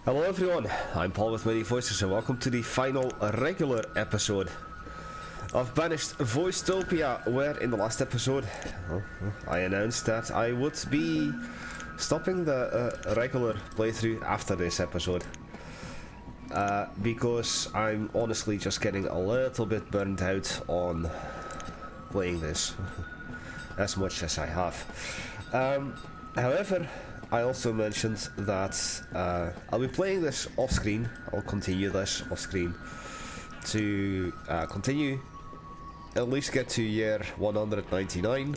Hello everyone, I'm Paul with Many Voices and welcome to the final regular episode of Banished Voicetopia, where in the last episode I announced that I would be stopping the regular playthrough after this episode because I'm honestly just getting a little bit burnt out on playing this as much as I have. However, I also mentioned that I'll be playing this off screen. I'll continue this off screen to continue, at least get to year 199.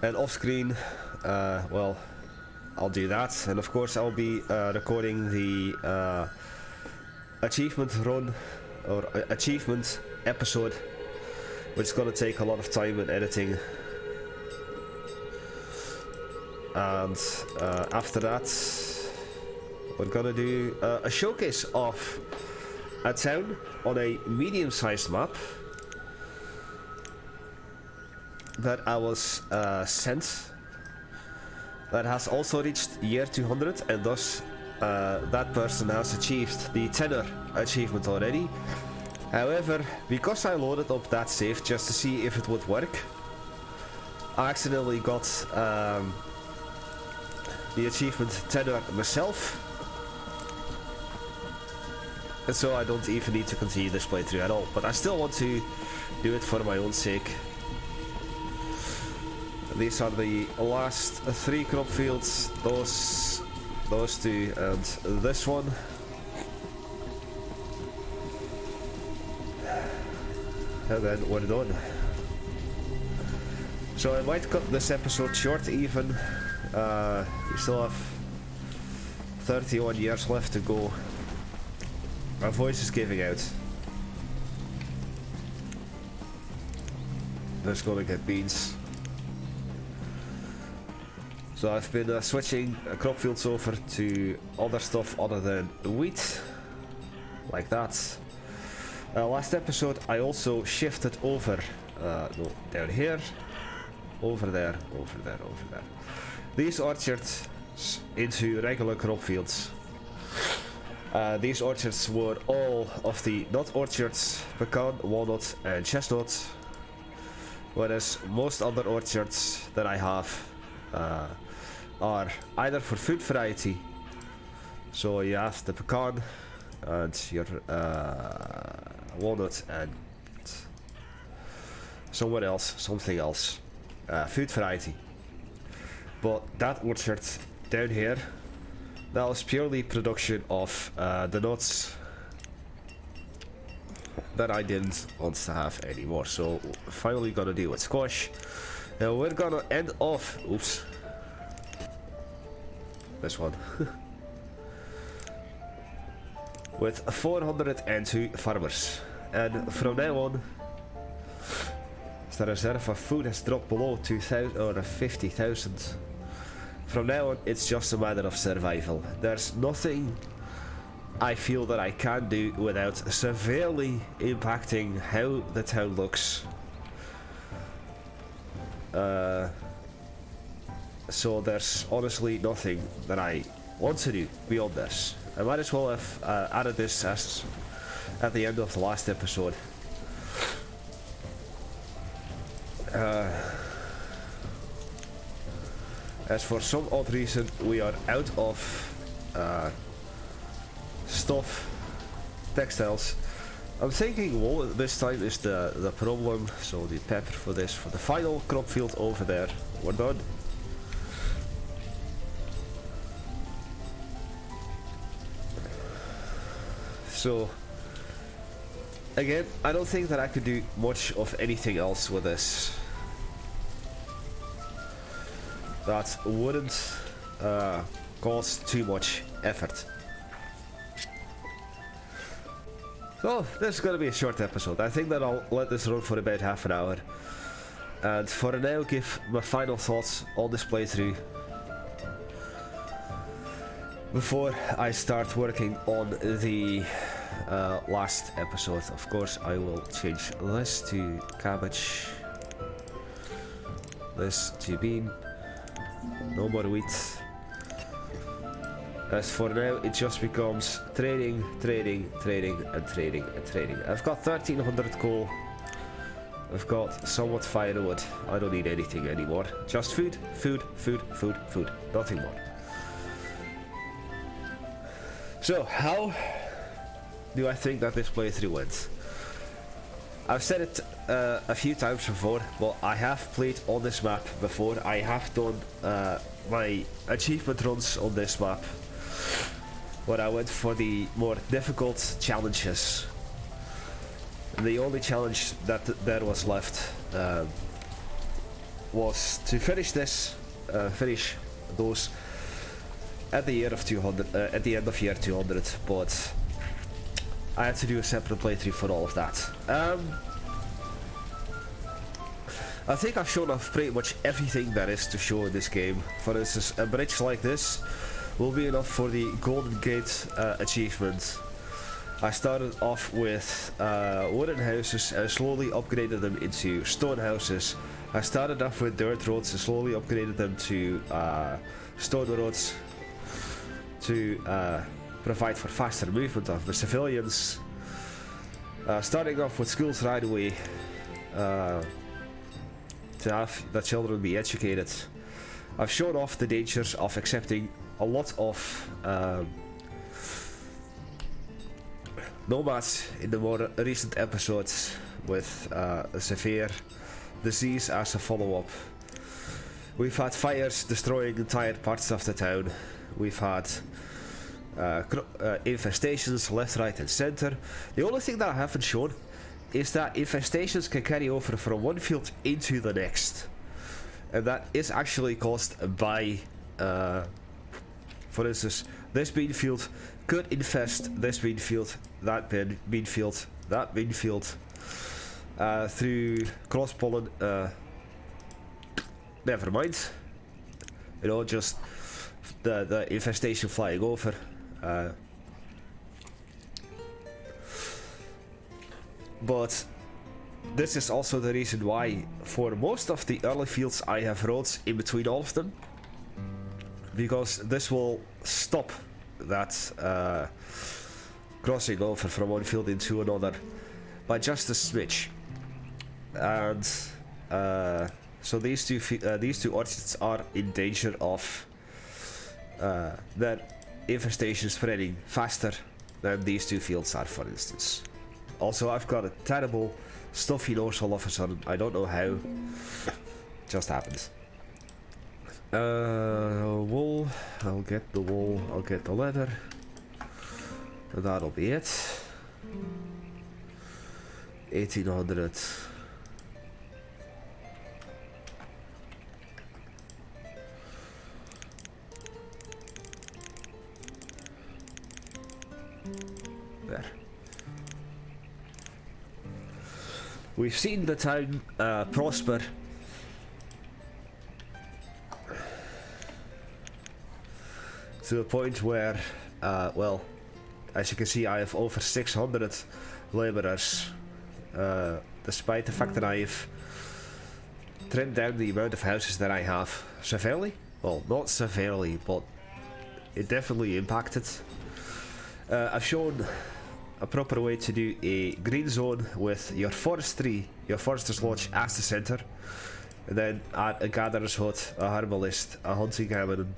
And off screen, well, I'll do that, and of course I'll be recording the achievement run or achievement episode, which is going to take a lot of time in editing. And after that, we're going to do a showcase of a town on a medium-sized map that I was sent, that has also reached year 200, and thus that person has achieved the tenor achievement already. However, because I loaded up that save just to see if it would work, I accidentally got the achievement tenor myself, and so I don't even need to continue this playthrough at all, but I still want to do it for my own sake. These are the last 3 crop fields, those 2 and this one. And then we're done. So I might cut this episode short even. We still have 31 years left to go. My voice is giving out. Let's go and get beans. So I've been switching crop fields over to other stuff other than wheat, like that. Last episode I also shifted over, no, down here, over there, over there, over there, these orchards into regular crop fields. These orchards were all of the nut orchards, pecan, walnut and chestnut, whereas most other orchards that I have are either for food variety, so you have the pecan and your walnut and somewhere else, something else, food variety. But that orchard down here, that was purely production of the nuts that I didn't want to have anymore. So finally gonna do with squash. Now we're gonna end off, oops, this one with 402 farmers, and from now on the reserve of food has dropped below 2,000 or 50,000. From now on it's just a matter of survival. There's nothing I feel that I can do without severely impacting how the town looks. So there's honestly nothing that I want to do beyond this. I might as well have added this as at the end of the last episode. As for some odd reason we are out of stuff, textiles. I'm thinking wool this time is the problem, so the pepper for this, for the final crop field over there. We're done. So again, I don't think that I could do much of anything else with this that wouldn't cause too much effort. So this is gonna be a short episode. I think that I'll let this run for about half an hour, and for now give my final thoughts on this playthrough before I start working on the last episode. Of course I will change this to cabbage, this to bean, No more wheat. As for now, it just becomes trading, trading, trading, and trading, and trading. I've got 1300 coal. I've got somewhat firewood. I don't need anything anymore. Just food, food, food, food, food. Nothing more. So, how do I think that this playthrough went? I've said it a few times before, but I have played on this map before. I have done my achievement runs on this map, where I went for the more difficult challenges. The only challenge that there was left was to finish this, finish those at the year of 200, at the end of year 200. But I had to do a separate playthrough for all of that. I think I've shown off pretty much everything there is to show in this game. For instance, a bridge like this will be enough for the Golden Gate achievement. I started off with wooden houses and slowly upgraded them into stone houses. I started off with dirt roads and slowly upgraded them to stone roads to provide for faster movement of the civilians. Starting off with schools right away to have the children be educated. I've shown off the dangers of accepting a lot of nomads in the more recent episodes with a severe disease as a follow-up. We've had fires destroying entire parts of the town. We've had infestations left, right and center. The only thing that I haven't shown is that infestations can carry over from one field into the next. And that is actually caused by, for instance, this bean field could infest this bean field, that bean field, that bean field, through cross pollen. Never mind. You know, just the infestation flying over. But this is also the reason why for most of the early fields I have roads in between all of them, because this will stop that crossing over from one field into another by just a smidge. And so these two orchards are in danger of their infestation spreading faster than these two fields are, for instance. Also, I've got a terrible stuffy nose all of a sudden. I don't know how. Just happens. Wool. I'll get the wool. I'll get the leather. And that'll be it. 1800. There. We've seen the town prosper to the point where, well, as you can see, I have over 600 laborers, despite the fact that I've trimmed down the amount of houses that I have severely. Well, not severely, but it definitely impacted. I've shown a proper way to do a green zone with your forester's lodge as the center, and then add a gatherer's hut, a herbalist, a hunting cabin,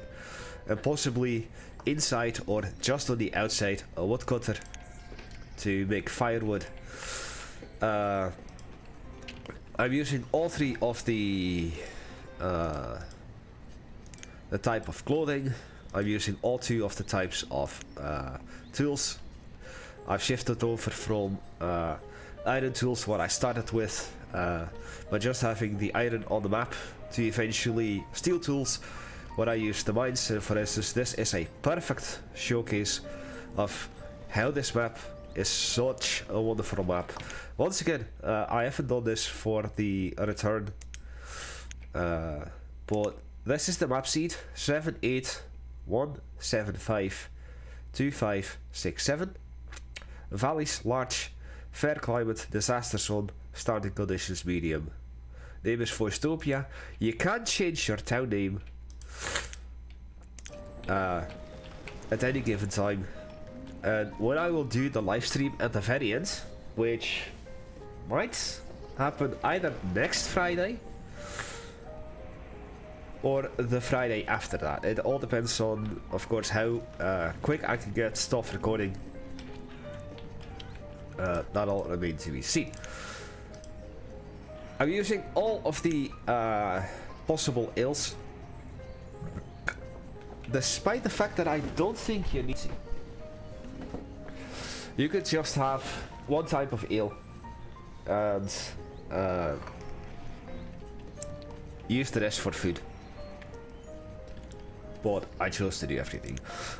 and possibly inside or just on the outside a woodcutter to make firewood. I'm using all three of the type of clothing. I'm using all two of the types of tools. I've shifted over from iron tools, what I started with, by just having the iron on the map, to eventually steel tools, what I use the mines. And for instance, this is a perfect showcase of how this map is such a wonderful map. Once again, I haven't done this for the return, but this is the map seed 7817525567. Valleys large, fair climate, disaster zone, starting conditions medium. Name is Voicetopia. You can change your town name at any given time. And when I will do the live stream at the very end, which might happen either next Friday or the Friday after that. It all depends on, of course, how quick I can get stuff recording. That all remains to be seen. I'm using all of the possible ales, despite the fact that I don't think you need to. You could just have one type of ale and use the rest for food. But I chose to do everything.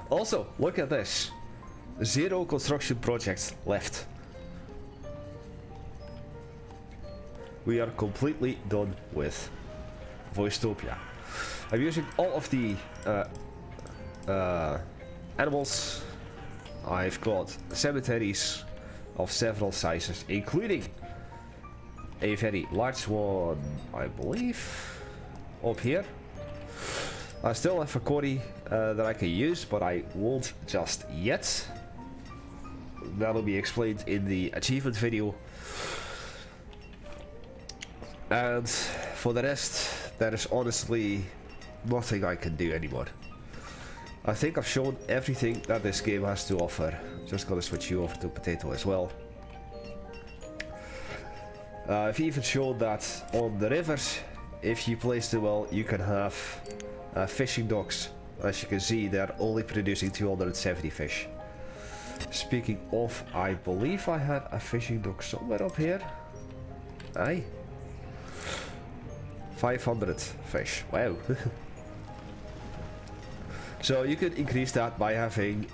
Also, look at this. 0 construction projects left. We are completely done with Voicetopia. I'm using all of the animals. I've got cemeteries of several sizes, including a very large one, I believe, up here. I still have a quarry that I can use, but I won't just yet. That'll be explained in the achievement video. And for the rest, there is honestly nothing I can do anymore. I think I've shown everything that this game has to offer. Just gonna switch you over to potato as well. I've even shown that on the rivers, if you place them well, you can have fishing docks. As you can see, they're only producing 270 fish. Speaking of, I believe I had a fishing dock somewhere up here. Aye. 500 fish. Wow. So you could increase that by having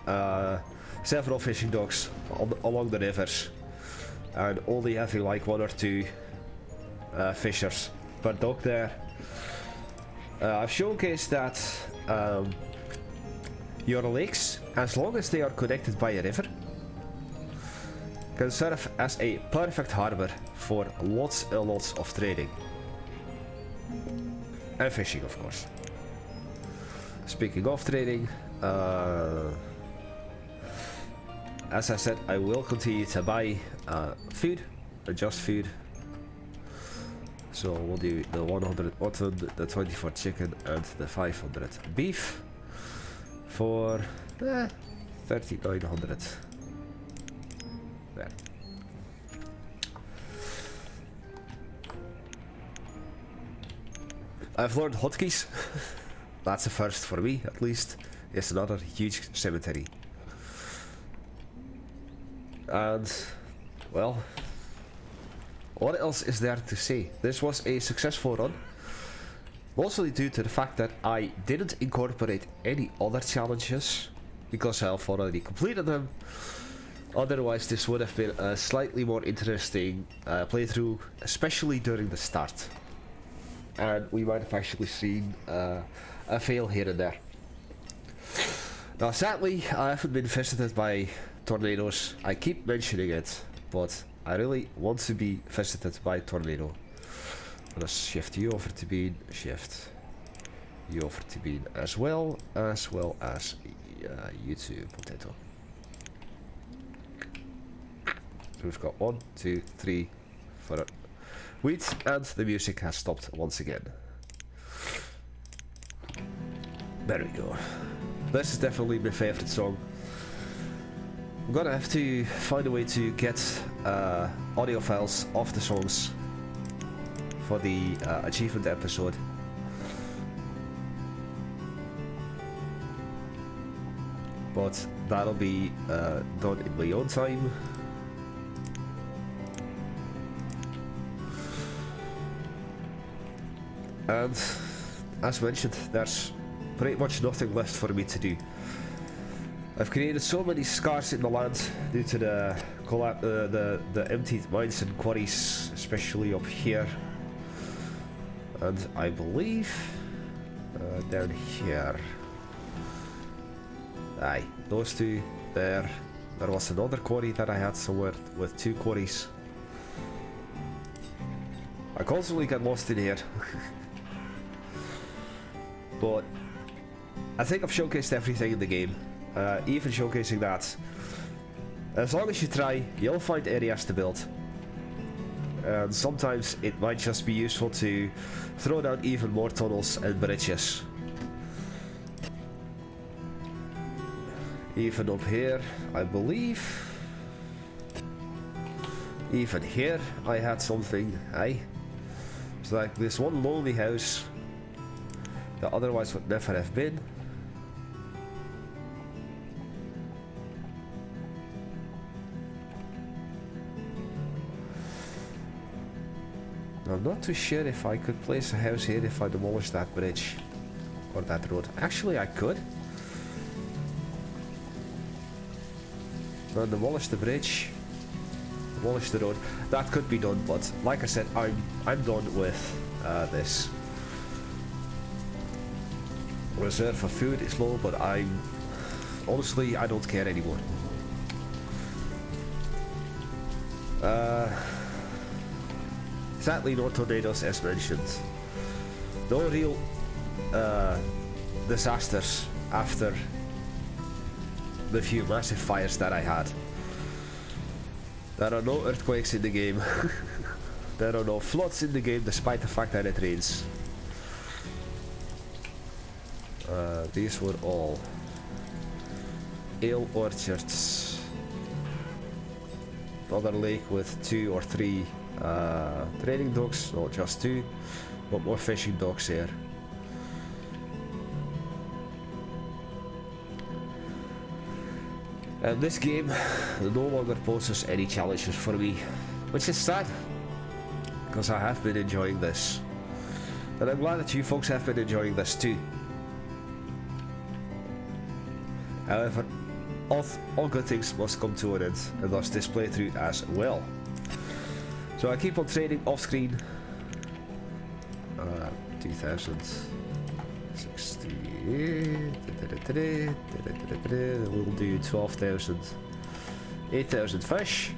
several fishing docks along the rivers and only having like 1 or 2 fishers per dock there. I've showcased that your lakes, as long as they are connected by a river, can serve as a perfect harbor for lots and lots of trading. And fishing, of course. Speaking of trading, as I said, I will continue to buy food, just food. So we'll do the 100 mutton, the 24 chicken, and the 500 beef for 3,900. There. I've learned hotkeys. That's a first for me, at least. It's another huge cemetery. And, well, what else is there to say? This was a successful run. Mostly due to the fact that I didn't incorporate any other challenges, because I've already completed them. Otherwise, this would have been a slightly more interesting playthrough, especially during the start. And we might have actually seen a fail here and there. Now sadly, I haven't been visited by tornadoes. I keep mentioning it, but I really want to be visited by tornado. Let's shift you over to bean, shift you over to bean as well as you to potato. So we've got 1, 2, 3 for wheat, and the music has stopped once again. There we go. This is definitely my favorite song. I'm gonna have to find a way to get audio files of the songs for the achievement episode. But that'll be done in my own time. And as mentioned, there's pretty much nothing left for me to do. I've created so many scars in the land due to the emptied mines and quarries, especially up here. And I believe down here. Aye, those two there. There was another quarry that I had somewhere with 2 quarries. I constantly get lost in here. But I think I've showcased everything in the game, even showcasing that. As long as you try, you'll find areas to build. And sometimes it might just be useful to throw down even more tunnels and bridges. Even up here, I believe. Even here, I had something, eh? It's like this one lonely house that otherwise would never have been. I'm not too sure if I could place a house here if I demolish that bridge or that road. Actually, I could. I'll demolish the bridge, demolish the road. That could be done, but like I said, I'm done with this. Reserve for food is low, but honestly, I don't care anymore. Sadly, no tornadoes as mentioned. No real disasters after the few massive fires that I had. There are no earthquakes in the game. There are no floods in the game, despite the fact that it rains. These were all ale orchards. Another lake with 2 or 3 trading docks, not just 2, but more fishing docks here. And this game no longer poses any challenges for me, which is sad, because I have been enjoying this. And I'm glad that you folks have been enjoying this too. However, all good things must come to an end, and thus this playthrough as well. So I keep on trading off screen. 2060. We'll do 12,000. 8,000 fish.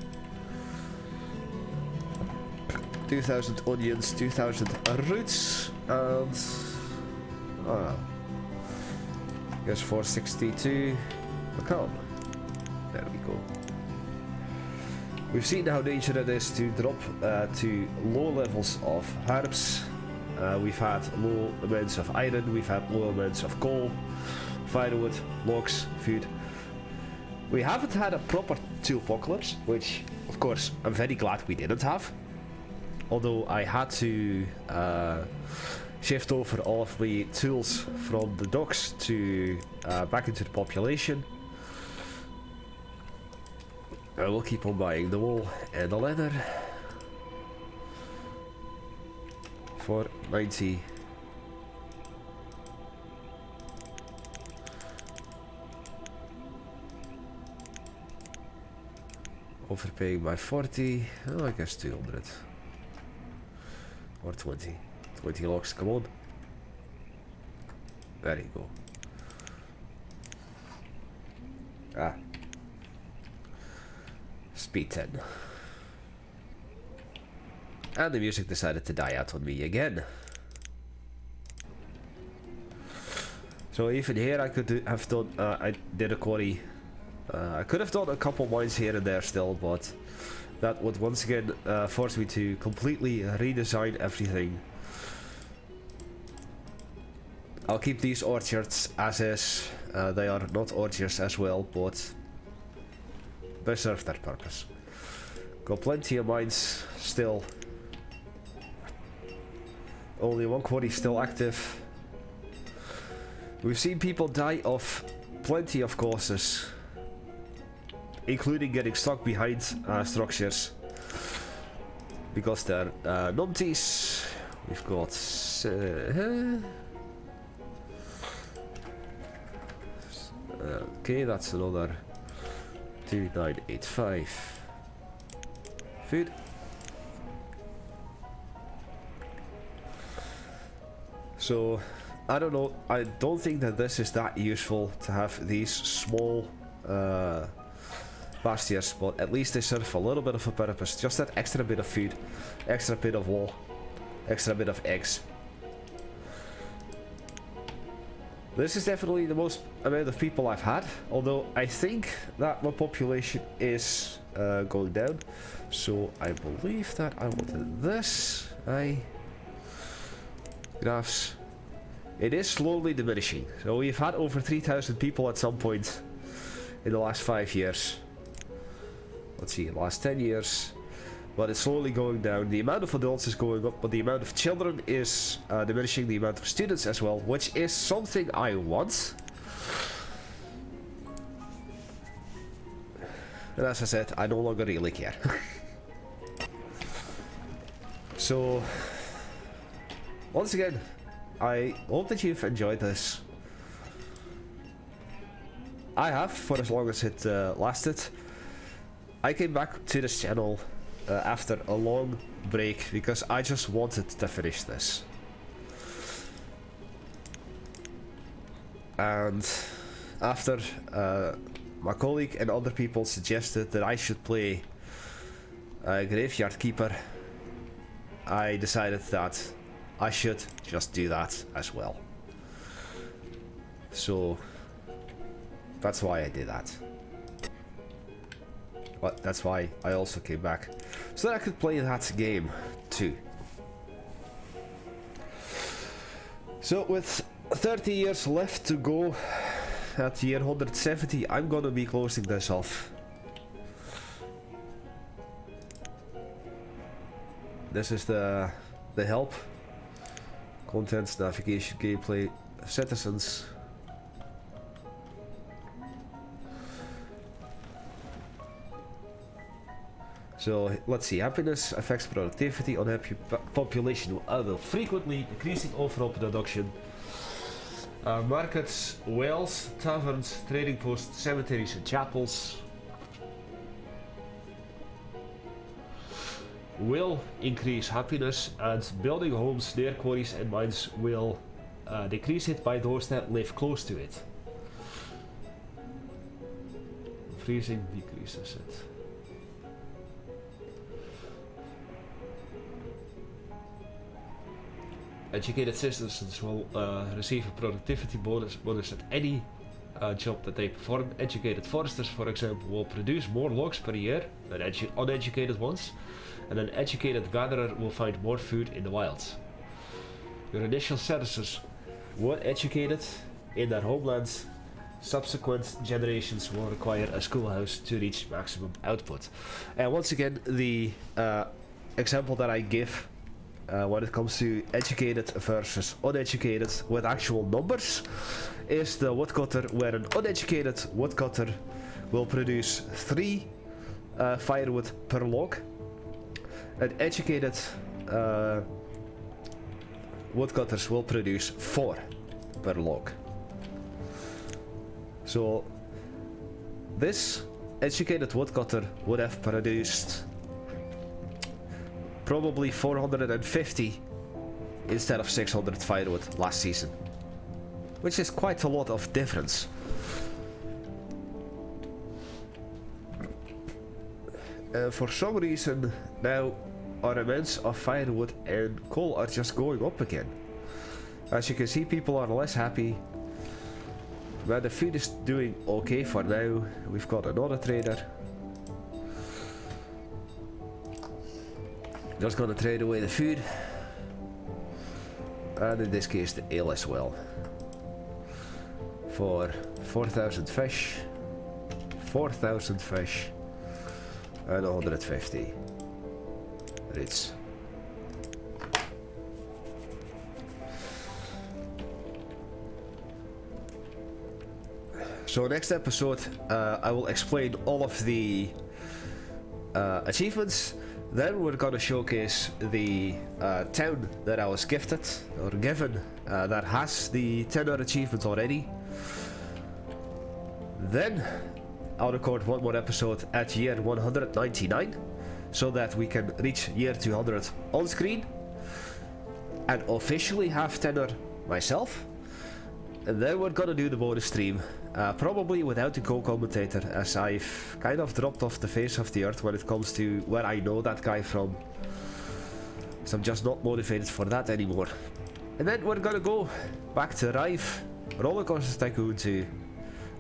2,000 onions, 2,000 roots, and I guess 462 pecan. There we go. We've seen how dangerous it is to drop to low levels of herbs. We've had low amounts of iron, we've had low amounts of coal, firewood, logs, food. We haven't had a proper tool apocalypse, which of course I'm very glad we didn't have. Although I had to shift over all of the tools from the docks to back into the population. I will keep on buying the wool and the leather for 90. Overpaying by 40. Oh, I guess 200 or 20. 20 logs. Come on. There you go. Ah. Speed 10. And the music decided to die out on me again. So even here I could have done, I did a quarry. I could have done a couple mines here and there still, but that would once again force me to completely redesign everything. I'll keep these orchards as is. They are not orchards as well, but they serve their purpose. Got plenty of mines still. Only one quarry still active. We've seen people die of plenty of causes, including getting stuck behind structures because they're numpties. We've got okay, that's another 2985 food. So I don't know, I don't think that this is that useful to have these small bastions, but at least they serve a little bit of a purpose. Just that extra bit of food, extra bit of wool, extra bit of eggs. This is definitely the most amount of people I've had, although I think that my population is going down. So I believe that I wanted this. Graphs. It is slowly diminishing. So we've had over 3,000 people at some point in the last 5 years. Let's see, in the last 10 years. But it's slowly going down. The amount of adults is going up, but the amount of children is diminishing, the amount of students as well, which is something I want. And as I said, I no longer really care. So, once again, I hope that you've enjoyed this. I have, for as long as it lasted. I came back to this channel after a long break because I just wanted to finish this. And after my colleague and other people suggested that I should play Graveyard Keeper, I decided that I should just do that as well. So that's why I did that. But that's why I also came back, so that I could play that game too. So with 30 years left to go, at year 170, I'm gonna be closing this off. This is the help. Contents, navigation, gameplay, citizens. So let's see, happiness affects productivity, unhappy population will frequently decreasing overall production. Markets, wells, taverns, trading posts, cemeteries and chapels will increase happiness, and building homes near quarries and mines will decrease it by those that live close to it. Freezing decreases it. Educated citizens will receive a productivity bonus at any job that they perform. Educated foresters, for example, will produce more logs per year than uneducated ones, and an educated gatherer will find more food in the wilds. Your initial citizens were educated in their homelands. Subsequent generations will require a schoolhouse to reach maximum output. And once again, the example that I give when it comes to educated versus uneducated with actual numbers is the woodcutter, where an uneducated woodcutter will produce 3 firewood per log. An educated woodcutters will produce 4 per log. So this educated woodcutter would have produced probably 450 instead of 600 firewood last season, which is quite a lot of difference. For some reason now our amounts of firewood and coal are just going up again. As you can see, people are less happy. But the food is doing okay for now. We've got another trader. Just gonna trade away the food, and in this case the ale as well, for 4,000 fish, 4,000 fish, and 150 roots. So next episode I will explain all of the achievements. Then we're gonna showcase the town that I was gifted or given that has the 10-hour achievement already. Then I'll record one more episode at year 199 so that we can reach year 200 on screen and officially have 10-hour myself. And then we're gonna do the bonus stream, probably without the co-commentator, as I've kind of dropped off the face of the earth when it comes to where I know that guy from. So I'm just not motivated for that anymore. And then we're gonna go back to Rive Rollercoaster Tycoon 2,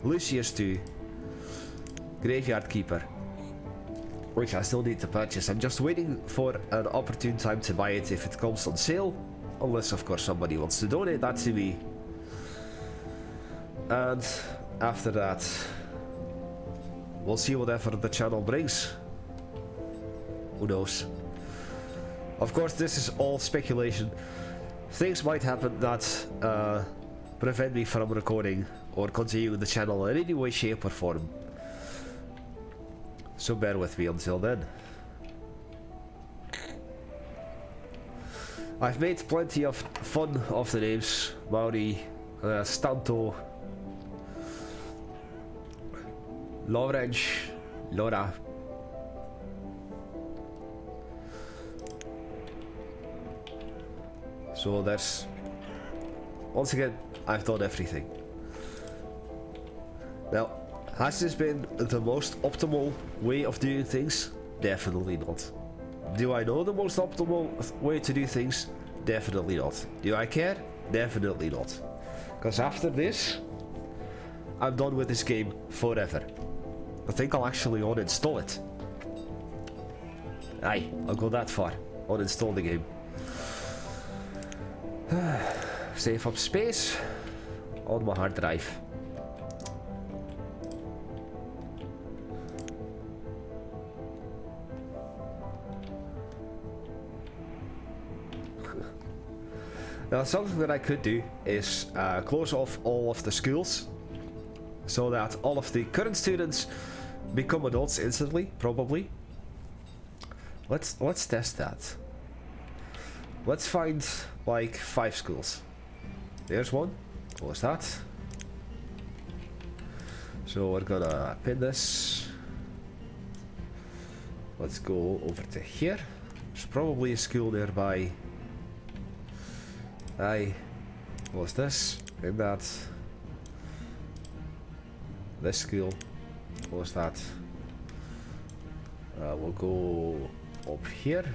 Lucius 2, Graveyard Keeper, which I still need to purchase. I'm just waiting for an opportune time to buy it if it comes on sale, unless of course somebody wants to donate that to me. And after that, we'll see whatever the channel brings. Who knows? Of course, this is all speculation. Things might happen that prevent me from recording or continuing the channel in any way, shape or form. So bear with me until then. I've made plenty of fun of the names. Mauri, Stanto, Lawrence, Laura. So there's, once again, I've done everything. Now, has this been the most optimal way of doing things? Definitely not. Do I know the most optimal way to do things? Definitely not. Do I care? Definitely not. Because after this, I'm done with this game forever. I think I'll actually uninstall it. Aye, I'll go that far. Uninstall the game. Save up space on my hard drive. Now, something that I could do is close off all of the schools so that all of the current students become adults instantly, probably. Let's test that. Let's find like 5 schools. There's one. Close that. So we're gonna pin this. Let's go over to here. There's probably a school nearby. Aye. Close this. Pin that. This school. Close that. We'll go up here.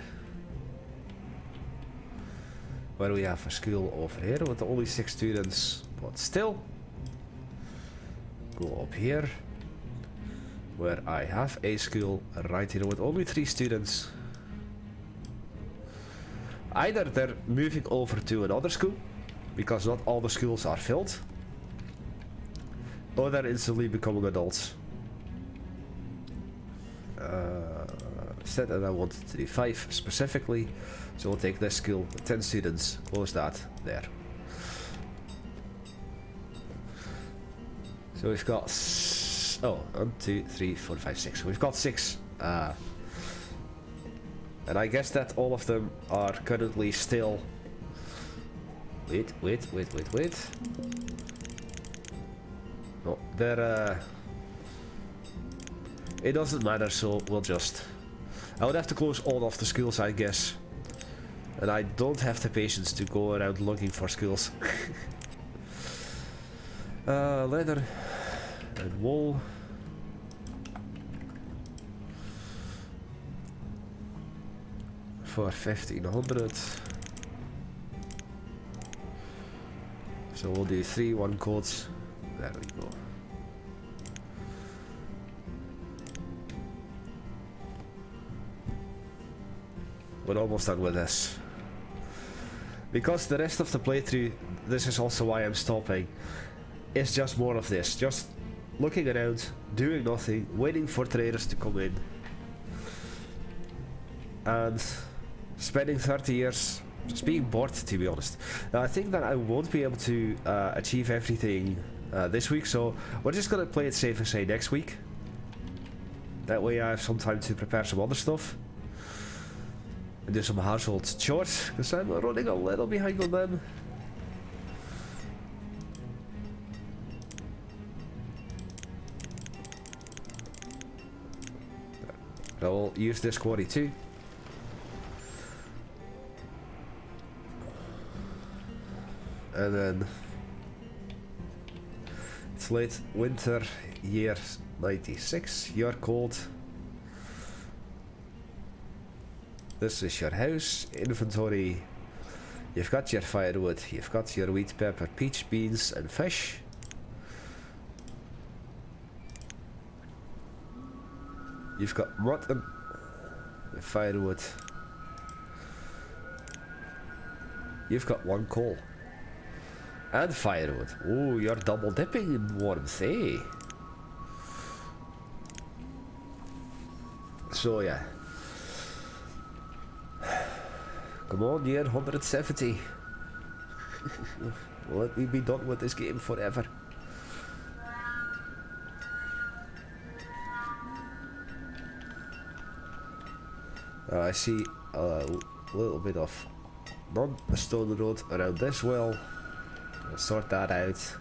Where we have a school over here with only 6 students, but still. Go up here, where I have a school right here with only 3 students. Either they're moving over to another school, because not all the schools are filled, or they're instantly becoming adults. Said that I wanted to do 5 specifically, so we'll take this school with 10 students, close that, there. So we've got, 1, 2, 3, 4, 5, 6. We've got 6. And I guess that all of them are currently still... Wait. No, they're... It doesn't matter, so we'll just... I would have to close all of the schools, I guess. And I don't have the patience to go around looking for schools. Leather and wool. For 1500. So we'll do 3 1 codes. There we go. We're almost done with this. Because the rest of the playthrough, this is also why I'm stopping, is just more of this. Just looking around, doing nothing, waiting for traders to come in. And spending 30 years just being bored, to be honest. Now, I think that I won't be able to achieve everything this week, so we're just gonna play it safe and say next week. That way I have some time to prepare some other stuff. And do some household chores, because I'm running a little behind on them. I will use this quarry too. And then it's late winter, year 96. You're cold. This is your house. Inventory You've got your firewood, you've got your wheat, pepper, peach, beans and fish. You've got mutton, firewood. You've got 1 coal. And firewood. Oh, you're double dipping in warmth, eh? So yeah. Come on, year 170. Let me be done with this game forever. I see a little bit of non-stone road around this well. We'll sort that out.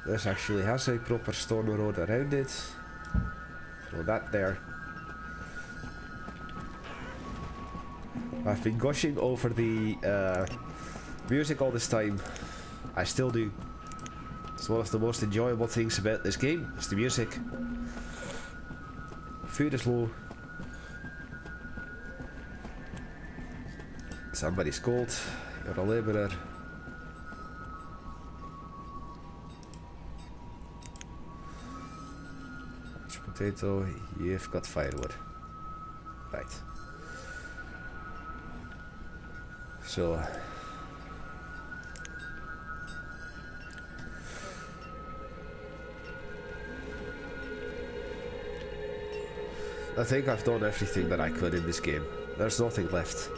This actually has a proper stone road around it. Throw that there. I've been gushing over the music all this time. I still do. It's one of the most enjoyable things about this game. It's the music. Food is low. Somebody's cold. You're a labourer. Potato. You've got firewood. Right. So. I think I've done everything that I could in this game. There's nothing left.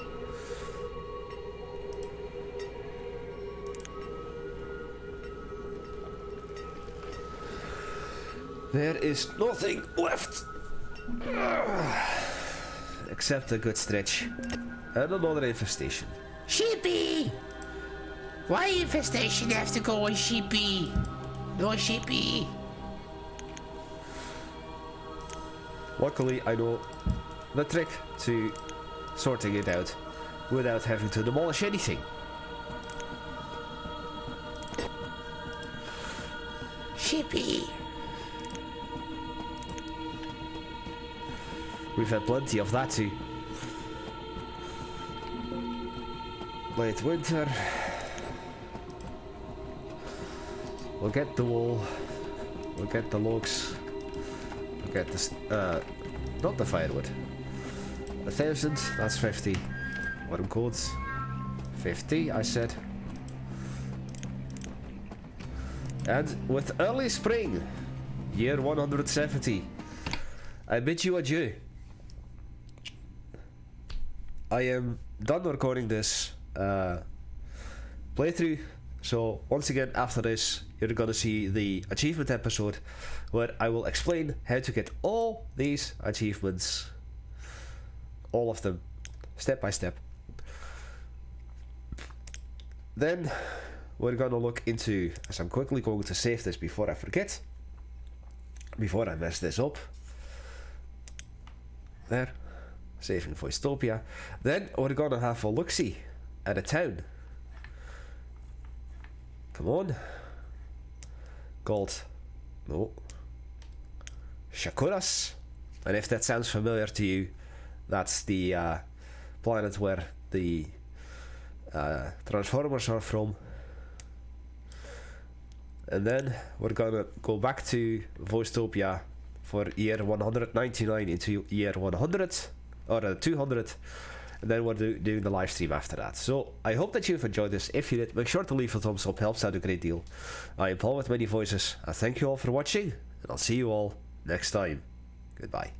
There is nothing left. Except a good stretch. And another infestation. Sheepy! Why infestation have to go on sheepy? No sheepy. Luckily, I know the trick to sorting it out without having to demolish anything. Sheepy. We've had plenty of that too. Late winter. We'll get the wool. We'll get the logs. We'll get this. Not the firewood. 1,000. That's 50. What codes? 50. I said. And with early spring, year 170, I bid you adieu. I am done recording this playthrough, so once again after this you're gonna see the achievement episode where I will explain how to get all these achievements, all of them, step by step. Then we're gonna look into, as I'm quickly going to save this before I forget, before I mess this up. There. Saving Voicetopia. Then we're gonna have a look-see at a town. Come on. Called Shakuras. And if that sounds familiar to you, that's the planet where the Transformers are from. And then we're gonna go back to Voicetopia for year 199 into year 100. Or 200, and then we're doing the live stream after that. So I hope that you've enjoyed this. If you did, make sure to leave a thumbs up, helps out a great deal. I am Paul with many voices. I thank you all for watching, and I'll see you all next time. Goodbye.